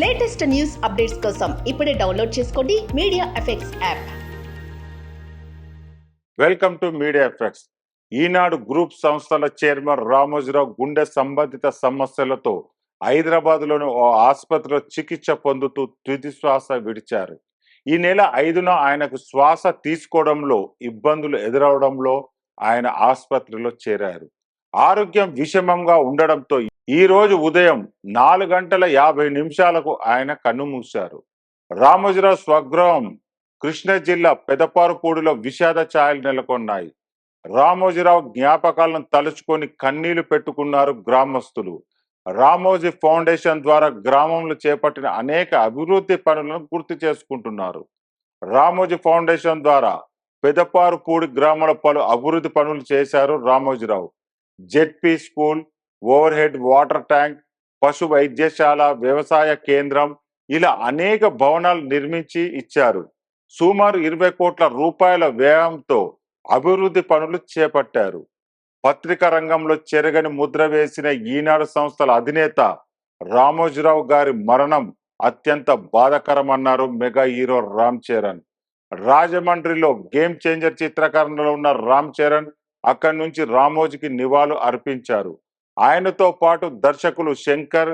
Latest news updates కోసం ఇప్పుడే download చేసుకోండి media effects app. Welcome to media effects. Eenadu group సంస్థల chairman Ramoji Rao గుండె సంబంధిత సమస్యలతో హైదరాబాద్లోని ఓ ఆసుపత్రిలో చికిత్స పొందుతూ తుది శ్వాస విడిచారు. ఈ నెల 5న ఆయనకు శ్వాస తీసుకోవడంలో ఇబ్బందులు ఎదురవడంలో ఆయన ఆసుపత్రిలో చేరారు. ఆరోగ్యం విషమంగా ఉండడంతో ఈ రోజు ఉదయం 4:50 ఆయన కన్నుమూశారు. రామోజీరావు స్వగృహం కృష్ణా జిల్లా పెదపారుపూడిలో విషాద ఛాయలు నెలకొన్నాయి. రామోజీరావు జ్ఞాపకాలను తలుచుకొని కన్నీళ్లు పెట్టుకున్నారు గ్రామస్తులు. రామోజీ ఫౌండేషన్ ద్వారా గ్రామంలో చేపట్టిన అనేక అభివృద్ధి పనులను గుర్తు చేసుకుంటున్నారు. రామోజీ ఫౌండేషన్ ద్వారా పెదపారుపూడి గ్రామంలో పలు అభివృద్ధి పనులు చేశారు Ramoji Rao. ZP school, over head water tank, పశు వైద్యశాల, వ్యవసాయ కేంద్రం ఇలా అనేక భవనాలు నిర్మించి ఇచ్చారు. సుమారు 20 కోట్ల రూపాయల వ్యయంతో అభివృద్ధి పనులు చేపట్టారు. పత్రికా రంగంలో చెరగని ముద్ర వేసిన ఈనాడు సంస్థల అధినేత రామోజీరావు గారి మరణం అత్యంత బాధాకరమన్నారు మెగా హీరో రామ్ చరణ్. రాజమండ్రిలో గేమ్ చేంజర్ చిత్రీకరణలో ఉన్న రామ్ చరణ్ అక్కడి నుంచి రామోజీకి నివాళులు అర్పించారు. ఆయనతో పాటు దర్శకులు శంకర్,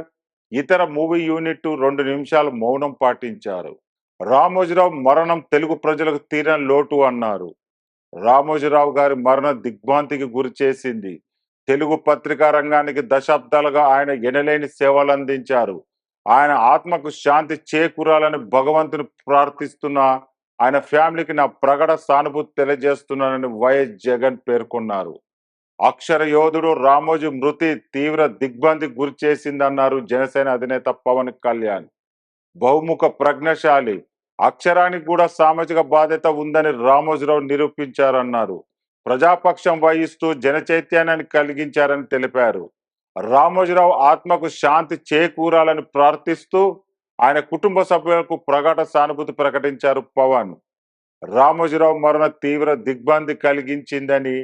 ఇతర మూవీ యూనిట్ 2 నిమిషాలు మౌనం పాటించారు. రామోజీరావు మరణం తెలుగు ప్రజలకు తీరని లోటు అన్నారు. రామోజీరావు గారి మరణ దిగ్భ్రాంతికి గురి చేసింది. తెలుగు పత్రికా రంగానికి దశాబ్దాలుగా ఆయన ఎనలేని సేవలు అందించారు. ఆయన ఆత్మకు శాంతి చేకూరాలని భగవంతుని ప్రార్థిస్తున్న ఆయన ఫ్యామిలీకి నా ప్రగాఢ సానుభూతి తెలియజేస్తున్నానని వైఎస్ జగన్ పేర్కొన్నారు. అక్షర యోధుడు రామోజీ మృతి తీవ్ర దిగ్భ్రాంతికి గురి చేసిందన్నారు జనసేన అధినేత పవన్ కళ్యాణ్. బహుముఖ ప్రజ్ఞశాలి, అక్షరానికి కూడా సామాజిక బాధ్యత ఉందని రామోజీరావు నిరూపించారన్నారు. ప్రజాపక్షం వహిస్తూ జనచైతన్యాన్ని కలిగించారని తెలిపారు. రామోజీరావు ఆత్మకు శాంతి చేకూరాలని ప్రార్థిస్తూ ఆయన కుటుంబ సభ్యులకు ప్రగాఢ సానుభూతి ప్రకటించారు పవన్. రామోజీరావు మరణ తీవ్ర దిగ్భ్రాంతి కలిగించిందని,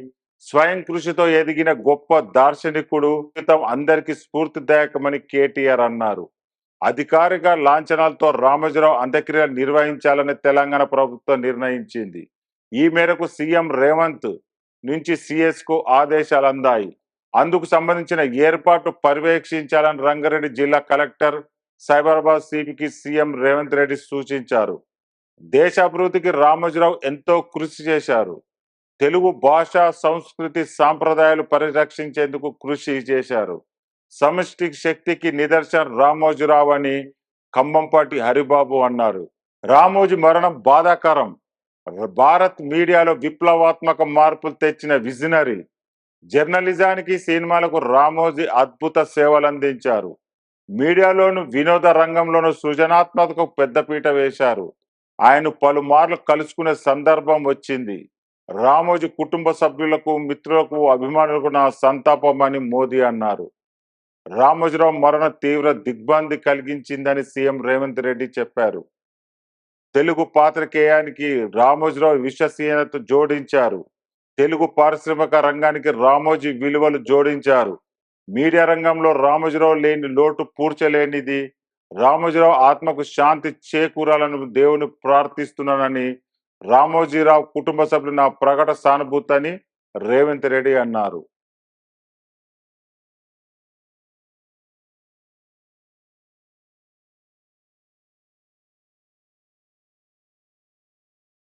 స్వయం కృషితో ఎదిగిన గొప్ప దార్శనికుడు, అందరికీ స్ఫూర్తిదాయకమని కేటీఆర్ అన్నారు. అధికారిక లాంఛనాలతో రామోజీరావు అంత్యక్రియలు నిర్వహించాలని తెలంగాణ ప్రభుత్వం నిర్ణయించింది. ఈ మేరకు సీఎం రేవంత్ నుంచి సిఎస్ కు ఆదేశాలు అందాయి. అందుకు సంబంధించిన ఏర్పాటు పర్యవేక్షించాలని రంగారెడ్డి జిల్లా కలెక్టర్, సైబరాబాద్ సిపికి సీఎం రేవంత్ రెడ్డి సూచించారు. దేశాభివృద్ధికి రామోజీరావు ఎంతో కృషి చేశారు. తెలుగు భాష, సంస్కృతి, సాంప్రదాయాలు పరిరక్షించేందుకు కృషి చేశారు. సమష్టి శక్తికి నిదర్శనం రామోజీరావు అని కంబంపాటి హరిబాబు అన్నారు. రామోజీ మరణం బాధాకరం. భారత్ మీడియాలో విప్లవాత్మక మార్పులు తెచ్చిన విజనరీ. జర్నలిజానికి, సినిమాలకు రామోజీ అద్భుత సేవలు అందించారు. మీడియాలోను, వినోద రంగంలోను సృజనాత్మకకు పెద్దపీట వేశారు. ఆయన పలుమార్లు కలుసుకునే సందర్భం వచ్చింది. రామోజీ కుటుంబ సభ్యులకు, మిత్రులకు, అభిమానులకు నా సంతాపం అని మోదీ అన్నారు. రామోజీరావు మరణ తీవ్ర దిగ్భ్రాంతి కలిగించిందని సీఎం రేవంత్ రెడ్డి చెప్పారు. తెలుగు పాత్రికేయానికి రామోజీరావు విశ్వసనీయత జోడించారు. తెలుగు పారిశ్రామిక రంగానికి రామోజీ విలువలు జోడించారు. మీడియా రంగంలో రామోజీరావు లేని లోటు పూడ్చలేనిది. రామోజీరావు ఆత్మకు శాంతి చేకూరాలని దేవుని ప్రార్థిస్తున్నానని, రామోజీరావు కుటుంబ సభ్యులు నా ప్రకట సానుభూతి అని రేవంత్ రెడ్డి అన్నారు.